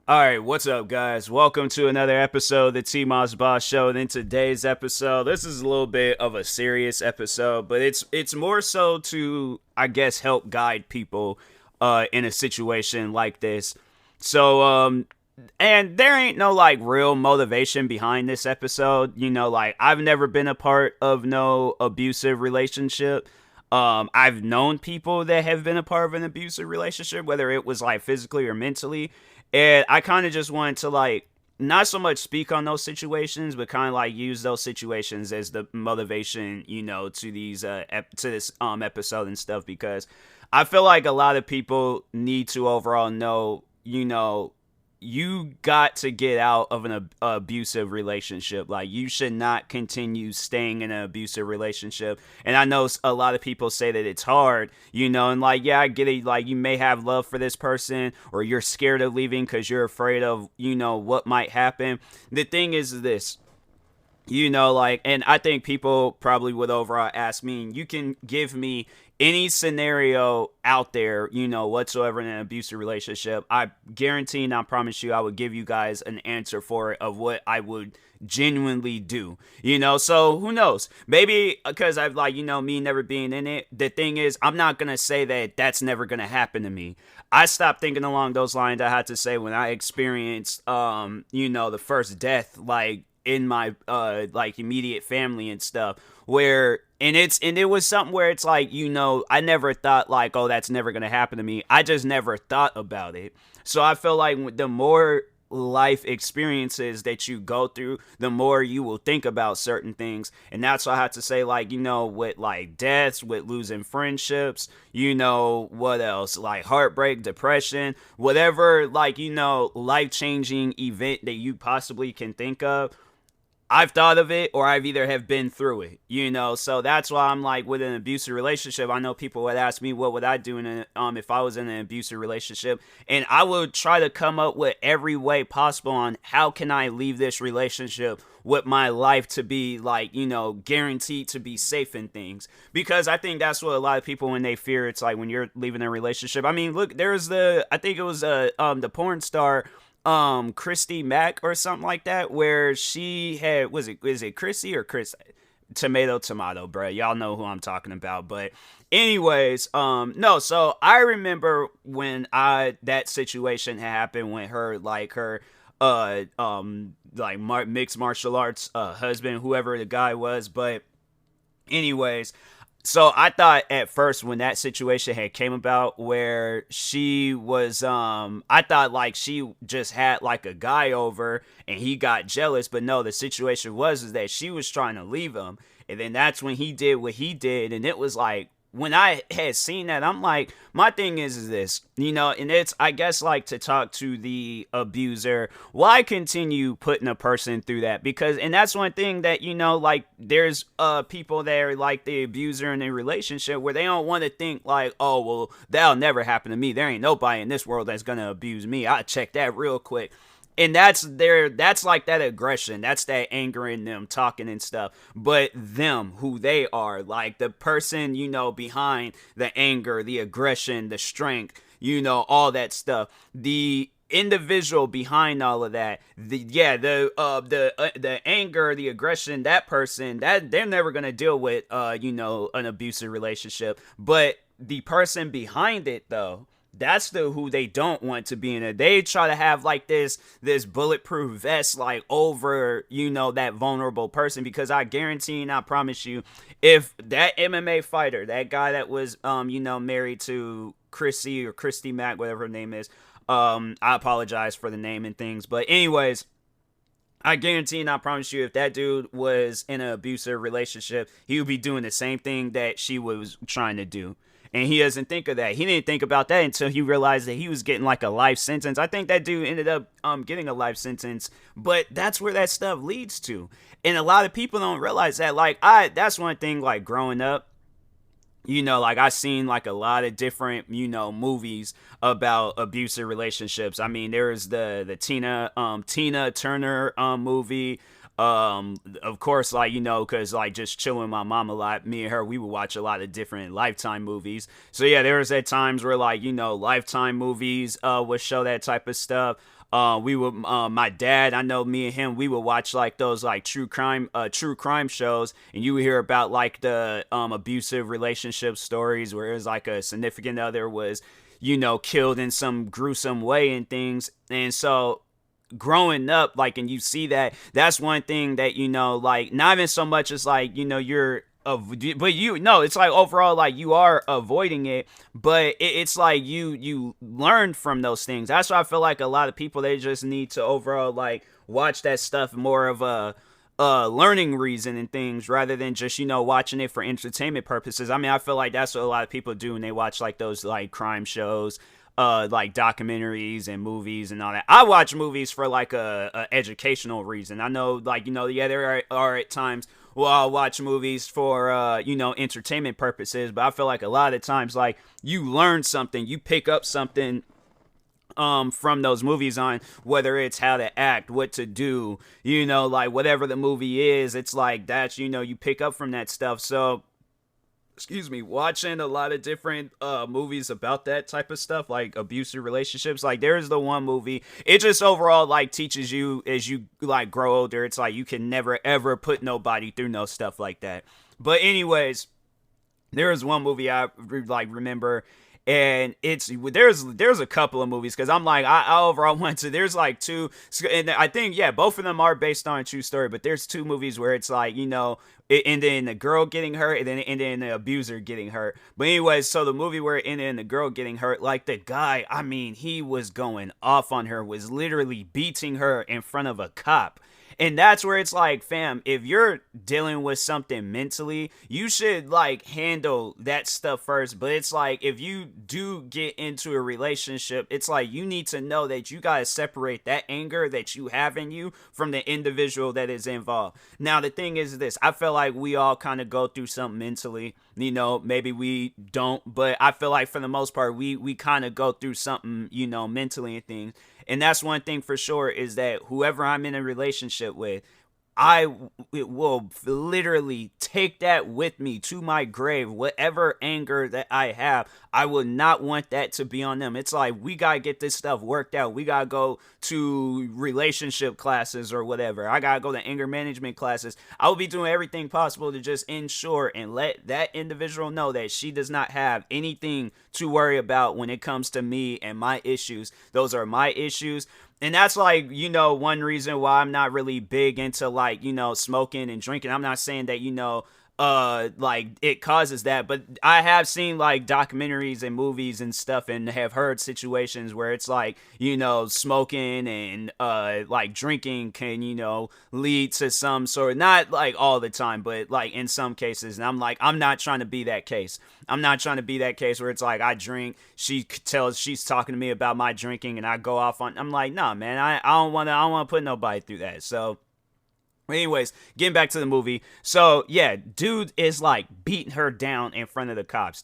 All right, what's up, guys? Welcome to another episode of the TMossBoss Show. And in today's episode, this is a little bit of a serious episode, but it's more so to, I guess, help guide people in a situation like this. And there ain't no like real motivation behind this episode. Like I've never been a part of no abusive relationship. I've known people that have been a part of an abusive relationship, whether it was like physically or mentally. And I kind of just wanted to like not so much speak on those situations, but kind of like use those situations as the motivation, to these to this episode and stuff, because I feel like a lot of people need to overall know, you got to get out of an abusive relationship. Like, you should not continue staying in an abusive relationship. And I know a lot of people say that it's hard, and like, yeah, I get it. Like, you may have love for this person, or you're scared of leaving because you're afraid of, what might happen. The thing is this. Like, and I think people probably would overall ask me, you can give me any scenario out there, whatsoever in an abusive relationship. I guarantee and I promise you, I would give you guys an answer for it of what I would genuinely do, so who knows, maybe because I've like, me never being in it. The thing is, I'm not going to say that that's never going to happen to me. I stopped thinking along those lines. I had to say when I experienced, the first death, like, in my like immediate family and stuff, where and it was something where it's like, I never thought like, oh, that's never gonna happen to me. I just never thought about it. So I feel like the more life experiences that you go through, the more you will think about certain things. And that's why I have to say, like, with like deaths, with losing friendships, what else, like heartbreak, depression, whatever, like, life-changing event that you possibly can think of, I've thought of it, or I've either have been through it, so that's why I'm like, with an abusive relationship, I know people would ask me, what would I do if I was in an abusive relationship, and I would try to come up with every way possible on how can I leave this relationship with my life to be like, guaranteed to be safe and things, because I think that's what a lot of people, when they fear, it's like when you're leaving a relationship. I mean, look, there's I think it was the porn star, Christy Mack or something like that, where she had, is it Chrissy or Chris? Tomato, bruh. Y'all know who I'm talking about. But anyways, no, so I remember when that situation happened, when her mixed martial arts husband, whoever the guy was. But anyways, so I thought at first, when that situation had came about, where she was, I thought like she just had like a guy over and he got jealous, but no, the situation is that she was trying to leave him. And then that's when he did what he did. And it was like, when I had seen that, I'm like, my thing is this, and it's, I guess, like, to talk to the abuser, why continue putting a person through that? Because, and that's one thing that, like, there's people that are like the abuser in a relationship, where they don't want to think like, oh, well, that'll never happen to me. There ain't nobody in this world that's gonna abuse me. I'll check that real quick. And that's like that aggression, that's that anger in them talking and stuff. But them, who they are, like the person, behind the anger, the aggression, the strength, all that stuff, the individual behind all of that, the anger, the aggression, that person, that they're never gonna deal with an abusive relationship. But the person behind it, though, that's who they don't want to be in it. They try to have like this bulletproof vest like over, that vulnerable person, because I guarantee and I promise you, if that MMA fighter, that guy that was married to Chrissy or Christy Mack, whatever her name is, I apologize for the name and things, but anyways, I guarantee and I promise you, if that dude was in an abusive relationship, he would be doing the same thing that she was trying to do. And he doesn't think of that. He didn't think about that until he realized that he was getting like a life sentence. I think that dude ended up getting a life sentence, but that's where that stuff leads to. And a lot of people don't realize that. Like, that's one thing, like, growing up, like, I seen like a lot of different, movies about abusive relationships. I mean, there's the Tina Turner movie. Of course, like, because like just chilling with my mom a lot, me and her, we would watch a lot of different Lifetime movies. So yeah, there was at times where like, Lifetime movies would show that type of stuff. We would, my dad, I know me and him, we would watch like those like true crime shows, and you would hear about like the abusive relationship stories where it was like a significant other was, killed in some gruesome way and things. And so growing up, like, and you see that, that's one thing that, like, not even so much as like, you're but it's like overall, like, you are avoiding it, but it's like you learn from those things. That's why I feel like a lot of people, they just need to overall like watch that stuff more of a learning reason and things, rather than just watching it for entertainment purposes. I mean, I feel like that's what a lot of people do when they watch like those like crime shows, like documentaries and movies and all that. I watch movies for like a educational reason. I know, like, yeah, there are at times where I'll watch movies for entertainment purposes, but I feel like a lot of times, like, you learn something, you pick up something from those movies, on whether it's how to act, what to do, like whatever the movie is, it's like that's, you pick up from that stuff. So excuse me, watching a lot of different movies about that type of stuff, like abusive relationships. Like, there's the one movie, it just overall like teaches you as you like grow older, it's like you can never ever put nobody through no stuff like that. But anyways, there is one movie I like remember, and there's a couple of movies, because I'm like, I overall went to, there's like two, and I think, yeah, both of them are based on a true story, but there's two movies where it's like, it ended in the girl getting hurt, and then it ended in the abuser getting hurt. But anyways, so the movie where it ended in the girl getting hurt, like, the guy, I mean, he was going off on her, was literally beating her in front of a cop. And that's where it's like, fam, if you're dealing with something mentally, you should like handle that stuff first. But it's like, if you do get into a relationship, it's like you need to know that you gotta separate that anger that you have in you from the individual that is involved. Now, the thing is this, I feel like we all kind of go through something mentally. Maybe we don't, but I feel like for the most part, we kind of go through something, mentally and things. And that's one thing for sure, is that whoever I'm in a relationship with, it will literally take that with me to my grave. Whatever anger that I have, I would not want that to be on them. It's like, we gotta get this stuff worked out. We gotta go to relationship classes or whatever. I gotta go to anger management classes. I will be doing everything possible to just ensure and let that individual know that she does not have anything to worry about when it comes to me and my issues. Those are my issues. And that's like, one reason why I'm not really big into like, smoking and drinking. I'm not saying that, like it causes that, but I have seen like documentaries and movies and stuff, and have heard situations where it's like, smoking and like drinking can, lead to some sort of, not like all the time, but like in some cases. And I'm like, I'm not trying to be that case. I'm not trying to be that case where it's like, I drink, she's talking to me about my drinking, and I go off on, I'm like, nah, man, I don't want to put nobody through that. So anyways, getting back to the movie. So yeah, dude is like beating her down in front of the cops.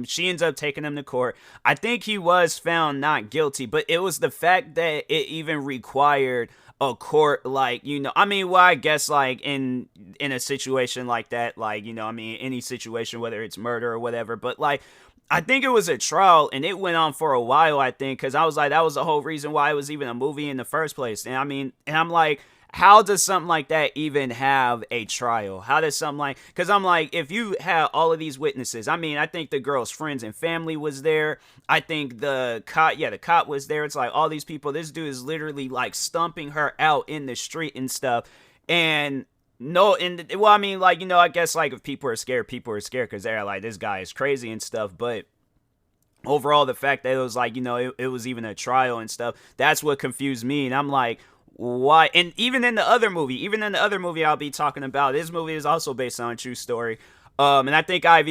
She ends up taking him to court. I think he was found not guilty, but it was the fact that it even required a court, like, I mean, well, I guess like in a situation like that, like, I mean, any situation, whether it's murder or whatever, but like, I think it was a trial, and it went on for a while, I think, because I was like, that was the whole reason why it was even a movie in the first place. And I mean, and I'm like, how does something like that even have a trial? How does something like, because I'm like, if you have all of these witnesses, I mean, I think the girl's friends and family was there. I think the cop was there. It's like all these people, this dude is literally like stumping her out in the street and stuff. And no, and well, I mean, like, I guess like if people are scared because they're like, this guy is crazy and stuff. But overall, the fact that it was like, it was even a trial and stuff, that's what confused me. And I'm like, why? And even in the other movie I'll be talking about, this movie is also based on a true story. And I think I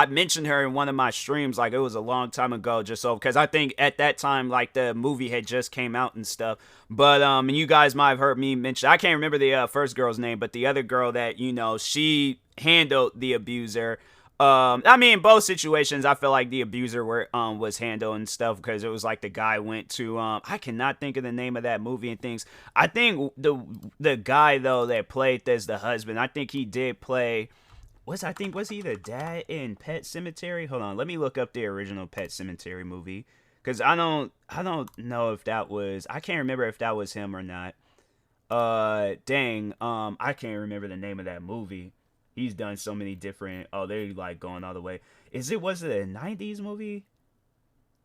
mentioned her in one of my streams, like it was a long time ago, just so, because I think at that time, like the movie had just came out and stuff. But, and you guys might have heard me mention, I can't remember the first girl's name, but the other girl that, she handled the abuser. I mean, both situations, I feel like the abuser was handled and stuff because it was like the guy went to I cannot think of the name of that movie and things. I think the guy though that played as the husband, I think he did play. Was he the dad in Pet Cemetery? Hold on, let me look up the original Pet Cemetery movie because I don't know if that was, I can't remember if that was him or not. Dang, I can't remember the name of that movie. He's done so many different. Oh, they're like going all the way. Was it a '90s movie?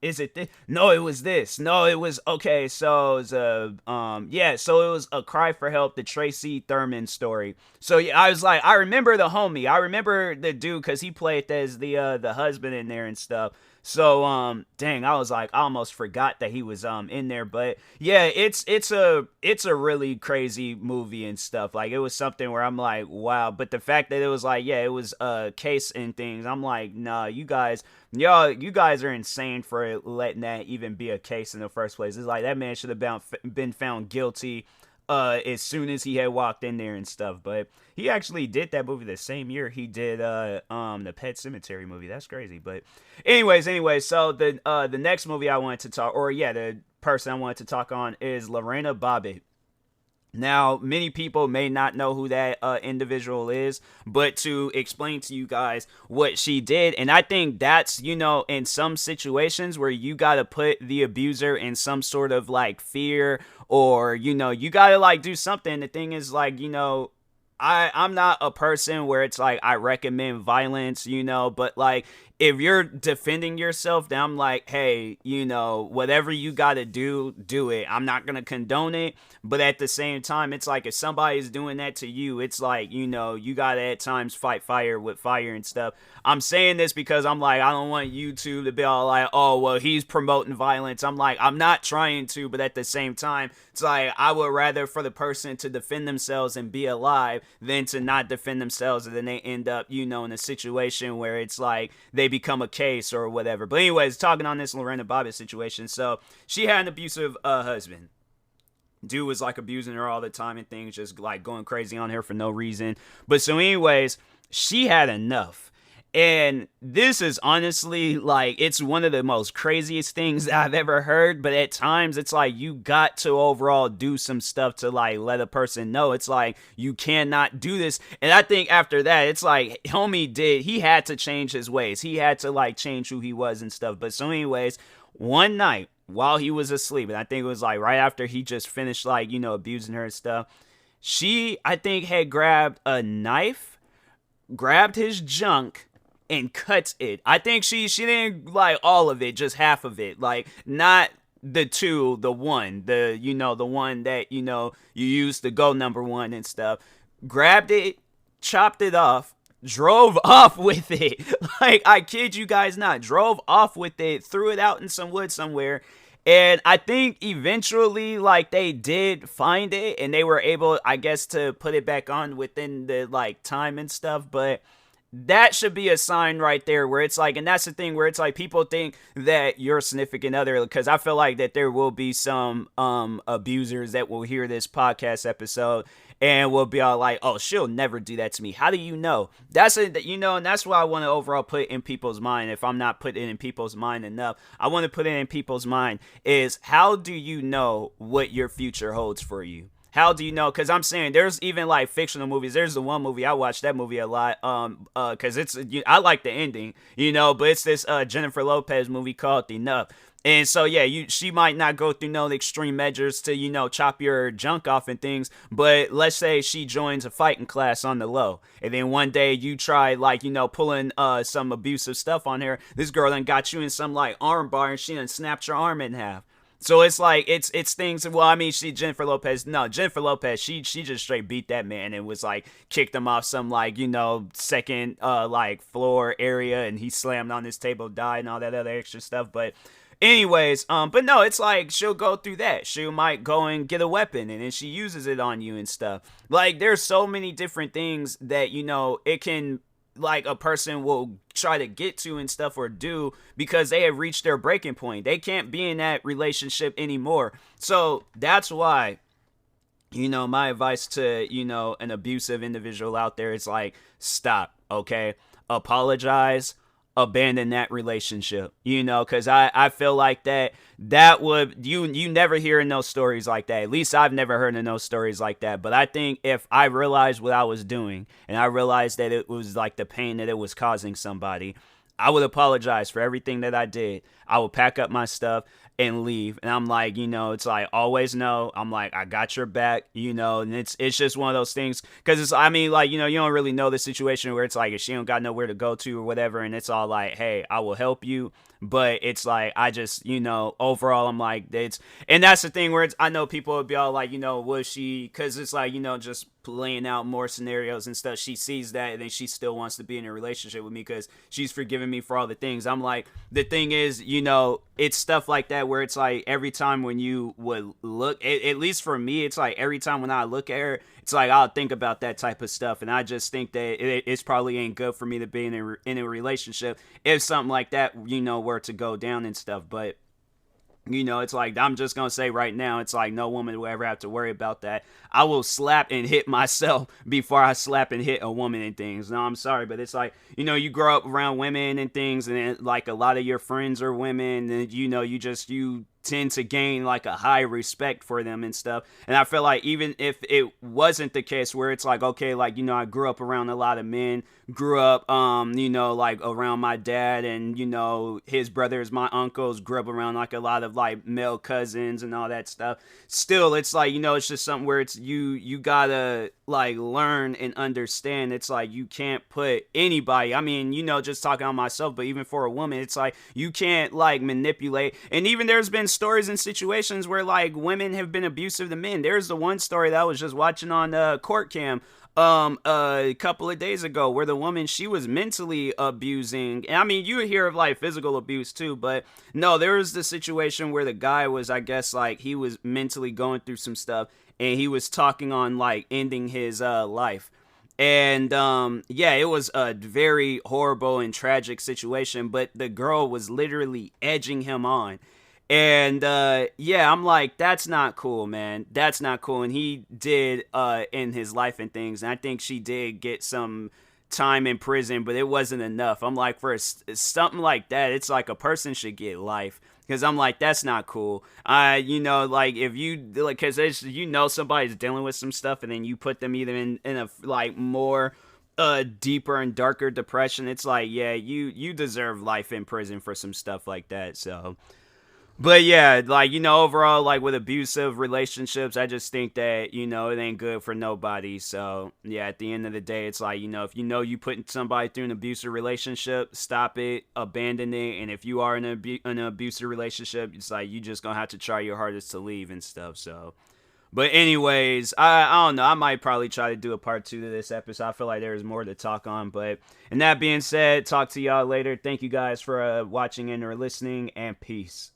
Is it this? No, it was this. No, it was okay. So it was yeah. So it was A Cry for Help, the Tracy Thurman story. So yeah, I was like, I remember the homie. I remember the dude because he played as the husband in there and stuff. So dang, I was like, I almost forgot that he was in there. But yeah, it's a really crazy movie and stuff. Like it was something where I'm like, wow. But the fact that it was like, yeah, it was a case and things. I'm like, nah, you guys are insane for letting that even be a case in the first place. It's like that man should have been found guilty as soon as he had walked in there and stuff. But he actually did that movie the same year he did the Pet Cemetery movie. That's crazy. But anyways, so the next movie I wanted to talk, or yeah, the person I wanted to talk on is Lorena Bobbitt. Now, many people may not know who that individual is, but to explain to you guys what she did, and I think that's, in some situations where you got to put the abuser in some sort of like fear, or, you got to like do something. The thing is like, I'm not a person where it's like I recommend violence, but like if you're defending yourself, then I'm like, hey, whatever you gotta do, do it. I'm not gonna condone it, but at the same time, it's like if somebody's doing that to you, it's like, you gotta at times fight fire with fire and stuff. I'm saying this because I'm like, I don't want YouTube to be all like, oh, well, he's promoting violence. I'm like, I'm not trying to, but at the same time, it's like I would rather for the person to defend themselves and be alive than to not defend themselves and then they end up, in a situation where it's like they become a case or whatever. But anyways, talking on this Lorena Bobbitt situation. So she had an abusive husband. Dude was like abusing her all the time and things, just like going crazy on her for no reason. But so anyways, she had enough. And this is honestly like, it's one of the most craziest things that I've ever heard. But at times it's like you got to overall do some stuff to like let a person know. It's like you cannot do this. And I think after that, it's like he had to change his ways. He had to like change who he was and stuff. But so anyways, one night while he was asleep, and I think it was like right after he just finished like, abusing her and stuff, she, I think, had grabbed a knife, grabbed his junk, and cuts it. I think she didn't like all of it, just half of it. Like not the one that, you use to go number one and stuff. Grabbed it, chopped it off, drove off with it. Like, I kid you guys not, drove off with it, threw it out in some wood somewhere. And I think eventually, like, they did find it and they were able, I guess, to put it back on within the like time and stuff. But that should be a sign right there where it's like, and that's the thing where it's like people think that your significant other, because I feel like that there will be some abusers that will hear this podcast episode and will be all like, oh, she'll never do that to me. How do you know? And that's what I want to overall put in people's mind. If I'm not putting it in people's mind enough, I want to put it in people's mind is, how do you know what your future holds for you? How do you know? Because I'm saying there's even like fictional movies. There's the one movie I watched that movie a lot. Because I like the ending, but it's this Jennifer Lopez movie called Enough. And so yeah, she might not go through no extreme measures to chop your junk off and things. But let's say she joins a fighting class on the low, and then one day you try like pulling some abusive stuff on her. This girl then got you in some like arm bar and she done snapped your arm in half. So it's like it's things. Well, I mean, Jennifer Lopez, she just straight beat that man and was like kicked him off some like second like floor area, and he slammed on this table, died, and all that other extra stuff. But anyways, but no, it's like she'll go through that. She might go and get a weapon and then she uses it on you and stuff. Like there's so many different things that it can, like, a person will try to get to and stuff or do because they have reached their breaking point. They can't be in that relationship anymore. So that's why, my advice to, an abusive individual out there is like, stop, okay? apologize, abandon that relationship, because I feel like that would, you never hear in those stories like that. At least I've never heard in those stories like that. But I think if I realized what I was doing and I realized that it was like the pain that it was causing somebody, I would apologize for everything that I did. I would pack up my stuff and leave. And I'm like, it's like, always know. I'm like, I got your back, and it's just one of those things. Because it's, I mean, like, you don't really know the situation where it's like, if she don't got nowhere to go to or whatever, and it's all like, hey, I will help you. But it's like, I just, overall, I'm like, and that's the thing where I know people would be all like, was she, because it's like, just playing out more scenarios and stuff. She sees that and then she still wants to be in a relationship with me because she's forgiven me for all the things. I'm like, the thing is, it's stuff like that where it's like every time when you would look, at least for me, it's like every time when I look at her, it's like I'll think about that type of stuff. And I just think that it's probably ain't good for me to be in a relationship if something like that, were to go down and stuff. But it's like, I'm just going to say right now, it's like no woman will ever have to worry about that. I will slap and hit myself before I slap and hit a woman and things. No, I'm sorry, but it's like, you grow up around women and things, and then, like, a lot of your friends are women, and, you tend to gain like a high respect for them and stuff. And I feel like even if it wasn't the case where it's like, okay, like, I grew up around a lot of men, grew up, like around my dad and, his brothers, my uncles, grew up around like a lot of like male cousins and all that stuff. Still, it's like, it's just something where it's you gotta like learn and understand. It's like you can't put anybody, I mean, just talking on myself, but even for a woman, it's like you can't like manipulate. And even there's been stories and situations where like women have been abusive to men. There's the one story that I was just watching on Court Cam a couple of days ago where the woman, she was mentally abusing. And I mean, you hear of like physical abuse too, but no, there was the situation where the guy was, I guess, like he was mentally going through some stuff and he was talking on like ending his life. And yeah, it was a very horrible and tragic situation, but the girl was literally edging him on. And yeah, I'm like, that's not cool, man. That's not cool. And he did in his life and things. And I think she did get some time in prison, but it wasn't enough. I'm like, for something like that, it's like a person should get life. Because I'm like, that's not cool. Like if you, like, because somebody's dealing with some stuff and then you put them either in a like more deeper and darker depression. It's like, yeah, you deserve life in prison for some stuff like that. So. But yeah, like, overall, like with abusive relationships, I just think that, it ain't good for nobody. So yeah, at the end of the day, it's like, if you putting somebody through an abusive relationship, stop it, abandon it. And if you are in an abusive relationship, it's like, you just gonna have to try your hardest to leave and stuff. So, but anyways, I don't know. I might probably try to do a part 2 to this episode. I feel like there's more to talk on. But, and that being said, talk to y'all later. Thank you guys for watching and or listening, and peace.